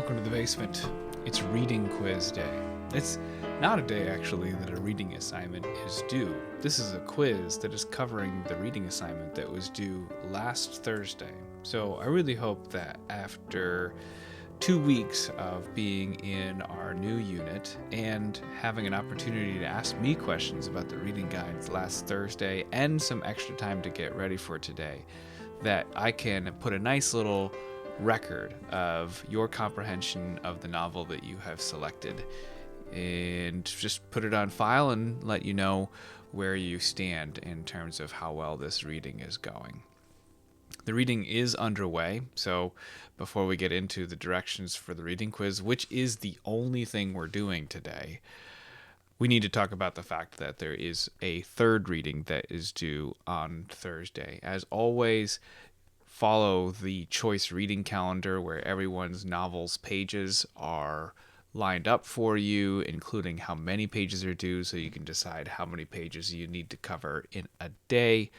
welcome to the basement. It's reading quiz day. It's not a day, actually, that a reading assignment is due. This is a quiz that is covering the reading assignment that was due last Thursday. So I really hope that after 2 weeks of being in our new unit and having an opportunity to ask me questions about the reading guides last Thursday and some extra time to get ready for today, that I can put a nice little record of your comprehension of the novel that you have selected and just put it on file and let you know where you stand in terms of how well this reading is going. The reading is underway, so before we get into the directions for the reading quiz, which is the only thing we're doing today, we need to talk about the fact that there is a third reading that is due on Thursday. As always, follow the choice reading calendar where everyone's novel's pages are lined up for you, including how many pages are due, so you can decide how many pages you need to cover in a day.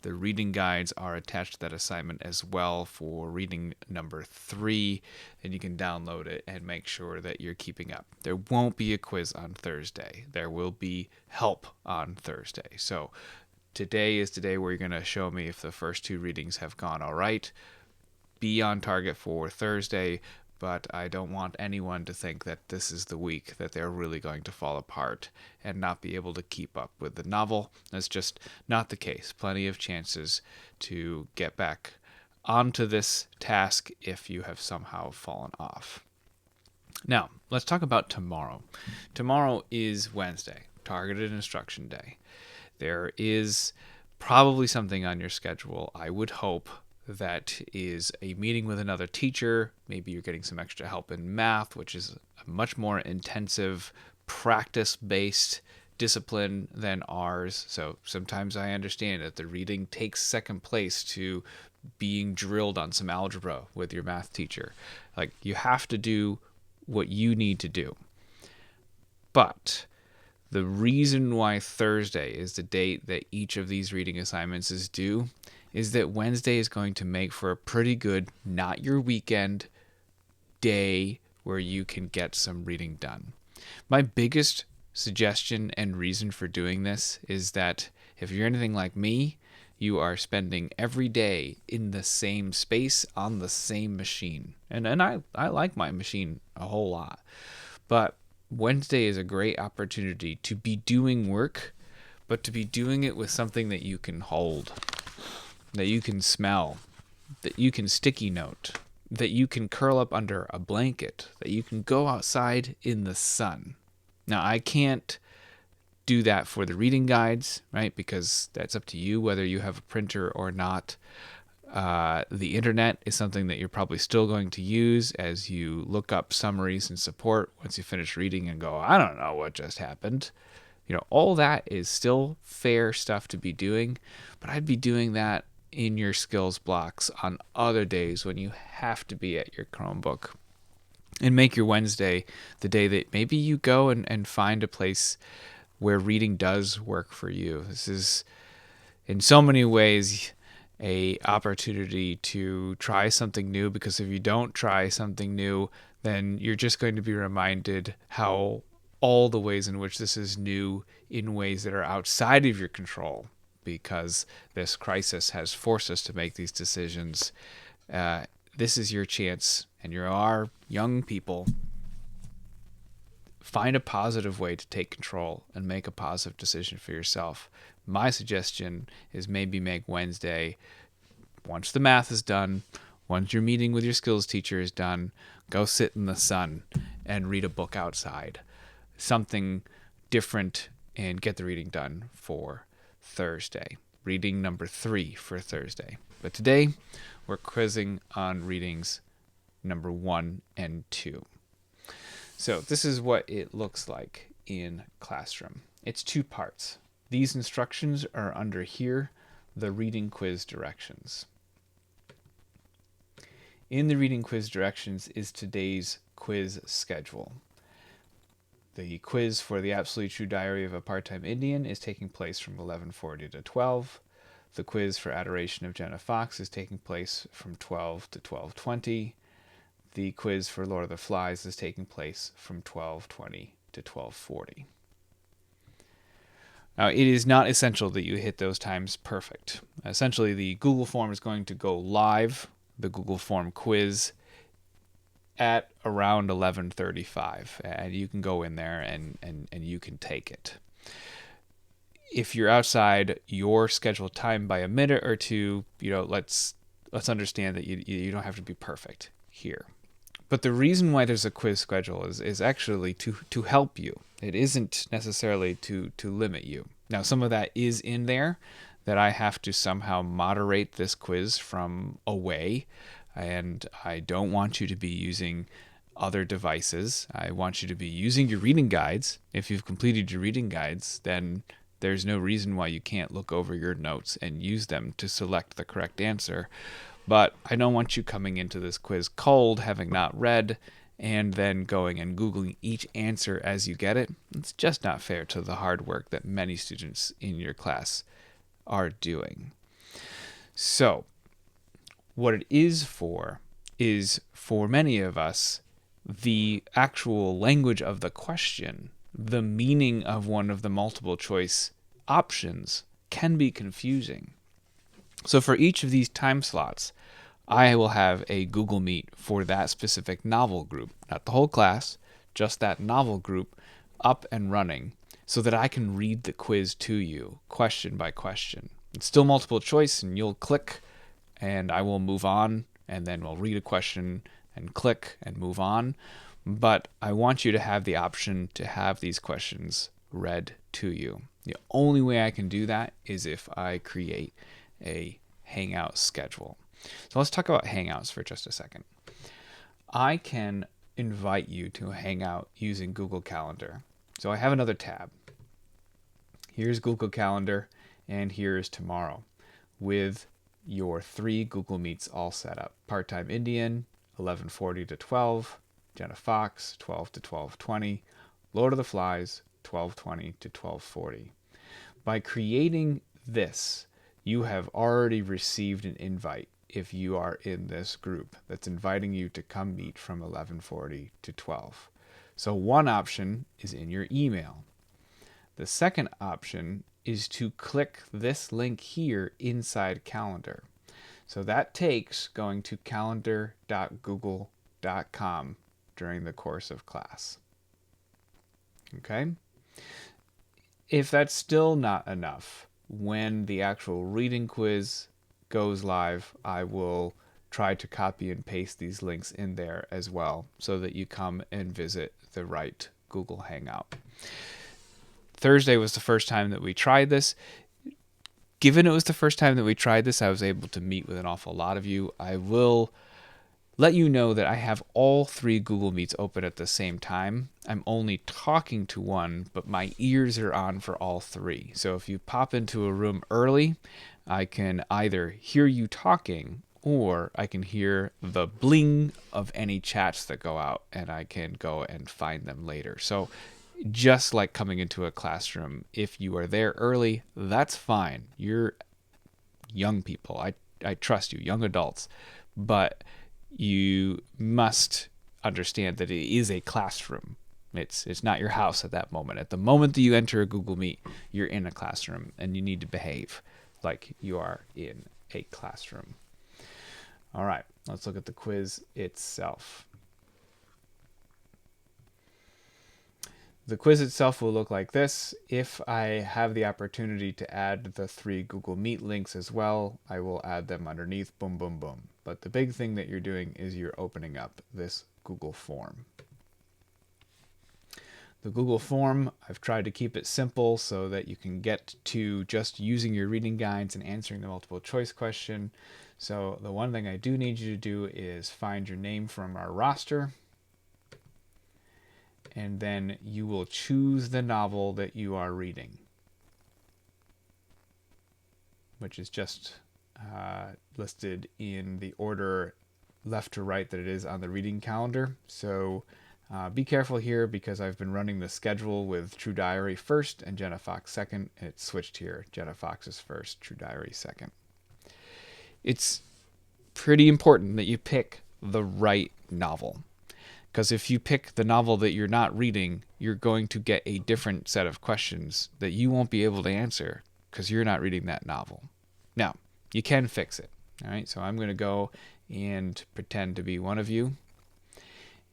The reading guides are attached to that assignment as well for reading number 3, and you can download it and make sure that you're keeping up. There won't be a quiz on Thursday. There will be help on Thursday. So today is the day where you're going to show me if the first 2 readings have gone all right. Be on target for Thursday, but I don't want anyone to think that this is the week that they're really going to fall apart and not be able to keep up with the novel. That's just not the case. Plenty of chances to get back onto this task if you have somehow fallen off. Now, let's talk about tomorrow. Tomorrow is Wednesday, targeted instruction day. There is probably something on your schedule, I would hope, that is a meeting with another teacher. Maybe you're getting some extra help in math, which is a much more intensive, practice-based discipline than ours. So sometimes I understand that the reading takes second place to being drilled on some algebra with your math teacher. Like, you have to do what you need to do. But the reason why Thursday is the date that each of these reading assignments is due is that Wednesday is going to make for a pretty good, not your weekend, day where you can get some reading done. My biggest suggestion and reason for doing this is that if you're anything like me, you are spending every day in the same space on the same machine. And I like my machine a whole lot. But Wednesday is a great opportunity to be doing work, but to be doing it with something that you can hold, that you can smell, that you can sticky note, that you can curl up under a blanket, that you can go outside in the sun. Now, I can't do that for the reading guides, right? Because that's up to you whether you have a printer or not. The internet is something that you're probably still going to use as you look up summaries and support once you finish reading and go, I don't know what just happened. All that is still fair stuff to be doing, but I'd be doing that in your skills blocks on other days when you have to be at your Chromebook. And make your Wednesday the day that maybe you go and find a place where reading does work for you. This is, in so many ways, a opportunity to try something new, because if you don't try something new, then you're just going to be reminded how all the ways in which this is new in ways that are outside of your control, because this crisis has forced us to make these decisions. This is your chance, and you are young people. Find a positive way to take control and make a positive decision for yourself. My suggestion is maybe make Wednesday, once the math is done, once your meeting with your skills teacher is done, go sit in the sun and read a book outside. Something different, and get the reading done for Thursday. Reading number 3 for Thursday. But today, we're quizzing on readings number 1 and 2. So this is what it looks like in Classroom. It's 2 parts. These instructions are under here, the reading quiz directions. In the reading quiz directions is today's quiz schedule. The quiz for The Absolutely True Diary of a Part-Time Indian is taking place from 11:40 to 12. The quiz for Adoration of Jenna Fox is taking place from 12 to 12:20. the quiz for Lord of the Flies is taking place from 12:20 to 12:40. Now, it is not essential that you hit those times perfect. Essentially, the Google form is going to go live, the Google form quiz, at around 11:35, and you can go in there and you can take it. If you're outside your scheduled time by a minute or two, let's understand that you don't have to be perfect here. But the reason why there's a quiz schedule is actually to help you. It isn't necessarily to limit you. Now, some of that is in there that I have to somehow moderate this quiz from away, and I don't want you to be using other devices. I want you to be using your reading guides. If you've completed your reading guides, then there's no reason why you can't look over your notes and use them to select the correct answer. But I don't want you coming into this quiz cold, having not read, and then going and Googling each answer as you get it. It's just not fair to the hard work that many students in your class are doing. So, what it is for many of us, the actual language of the question, the meaning of one of the multiple choice options can be confusing. So for each of these time slots, I will have a Google Meet for that specific novel group, not the whole class, just that novel group up and running so that I can read the quiz to you question by question. It's still multiple choice, and you'll click and I will move on, and then we'll read a question and click and move on. But I want you to have the option to have these questions read to you. The only way I can do that is if I create a Hangout schedule. So let's talk about Hangouts for just a second. I can invite you to hang out using Google Calendar. So I have another tab. Here's Google Calendar, and here's tomorrow with your 3 Google Meets all set up. Part-Time Indian, 11:40 to 12. Jenna Fox, 12 to 12:20. Lord of the Flies, 12:20 to 12:40. By creating this, you have already received an invite if you are in this group that's inviting you to come meet from 11:40 to 12. So one option is in your email. The second option is to click this link here inside Calendar. So that takes going to calendar.google.com during the course of class. Okay? If that's still not enough, when the actual reading quiz goes live, I will try to copy and paste these links in there as well so that you come and visit the right Google Hangout. Thursday was the first time that we tried this. Given it was the first time that we tried this, I was able to meet with an awful lot of you. I will let you know that I have all 3 Google Meets open at the same time. I'm only talking to one, but my ears are on for all 3. So if you pop into a room early, I can either hear you talking or I can hear the bling of any chats that go out, and I can go and find them later. So just like coming into a classroom, if you are there early, that's fine. You're young people. I trust you, young adults. But you must understand that it is a classroom. It's not your house at that moment. At the moment that you enter a Google Meet, you're in a classroom, and you need to behave like you are in a classroom. All right, let's look at the quiz itself. The quiz itself will look like this. If I have the opportunity to add the 3 Google Meet links as well, I will add them underneath, boom, boom, boom. But the big thing that you're doing is you're opening up this Google form. The Google form, I've tried to keep it simple so that you can get to just using your reading guides and answering the multiple choice question. So the one thing I do need you to do is find your name from our roster, and then you will choose the novel that you are reading, which is just listed in the order left to right that it is on the reading calendar. So be careful here, because I've been running the schedule with True Diary first and Jenna Fox second, and it's switched here. Jenna Fox is first, True Diary second. It's pretty important that you pick the right novel. Because if you pick the novel that you're not reading, you're going to get a different set of questions that you won't be able to answer because you're not reading that novel. Now, you can fix it. All right, so I'm going to go and pretend to be one of you.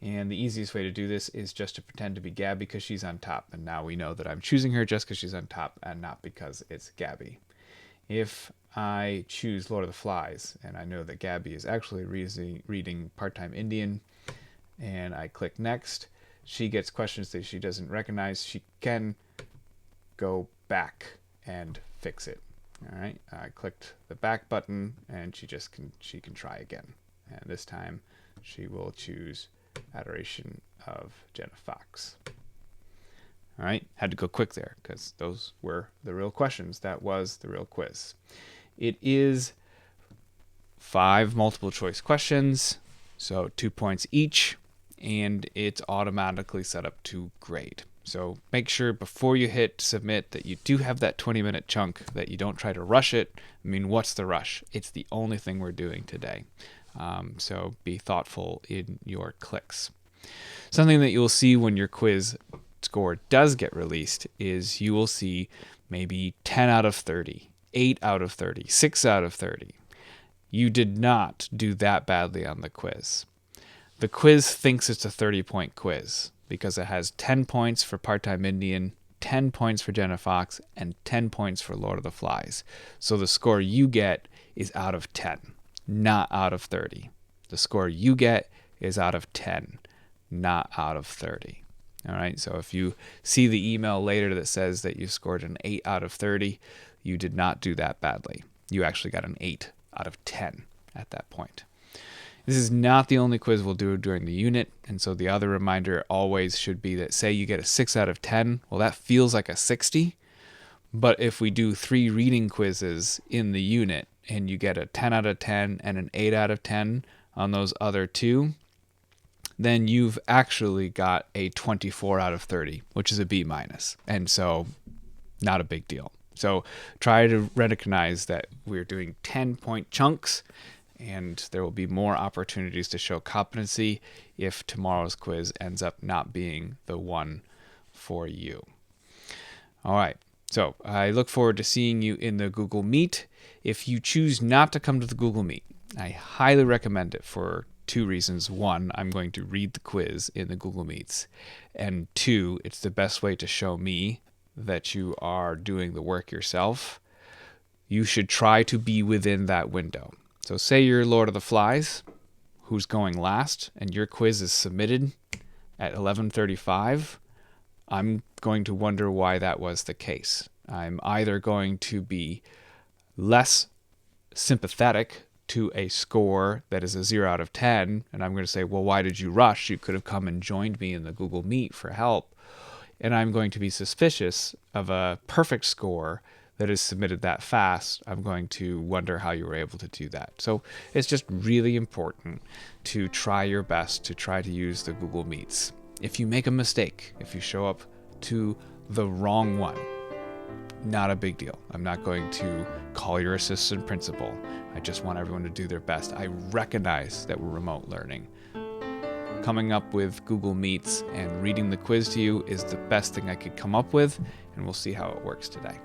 And the easiest way to do this is just to pretend to be Gabby because she's on top. And now we know that I'm choosing her just because she's on top and not because it's Gabby. If I choose Lord of the Flies and I know that Gabby is actually reading Part-Time Indian, and I click next, she gets questions that she doesn't recognize. She can go back and fix it. All right, I clicked the back button and she can try again. And this time she will choose Adoration of Jenna Fox. All right, had to go quick there because those were the real questions. That was the real quiz. It is 5 multiple choice questions, so 2 points each, and it's automatically set up to grade. So make sure before you hit submit that you do have that 20-minute chunk, that you don't try to rush it. I mean, what's the rush? It's the only thing we're doing today. So be thoughtful in your clicks. Something that you'll see when your quiz score does get released is you will see maybe 10 out of 30, 8 out of 30, 6 out of 30. You did not do that badly on the quiz. The quiz thinks it's a 30-point quiz because it has 10 points for Part-Time Indian, 10 points for Jenna Fox, and 10 points for Lord of the Flies. So the score you get is out of 10, not out of 30. The score you get is out of 10, not out of 30. All right, so if you see the email later that says that you scored an 8 out of 30, you did not do that badly. You actually got an 8 out of 10 at that point. This is not the only quiz we'll do during the unit, and so the other reminder always should be that, say you get a 6 out of 10, well, that feels like a 60, but if we do 3 reading quizzes in the unit and you get a 10 out of 10 and an 8 out of 10 on those other 2, then you've actually got a 24 out of 30, which is a B-, and so not a big deal. So try to recognize that we're doing 10-point chunks, and there will be more opportunities to show competency if tomorrow's quiz ends up not being the one for you. All right, so I look forward to seeing you in the Google Meet. If you choose not to come to the Google Meet, I highly recommend it for 2 reasons. 1, I'm going to read the quiz in the Google Meets, and 2, it's the best way to show me that you are doing the work yourself. You should try to be within that window. So say you're Lord of the Flies, who's going last, and your quiz is submitted at 11:35. I'm going to wonder why that was the case. I'm either going to be less sympathetic to a score that is a 0 out of 10, and I'm going to say, well, why did you rush? You could have come and joined me in the Google Meet for help. And I'm going to be suspicious of a perfect score that is submitted that fast. I'm going to wonder how you were able to do that. So it's just really important to try your best to try to use the Google Meets. If you make a mistake, if you show up to the wrong one, not a big deal. I'm not going to call your assistant principal. I just want everyone to do their best. I recognize that we're remote learning. Coming up with Google Meets and reading the quiz to you is the best thing I could come up with, and we'll see how it works today.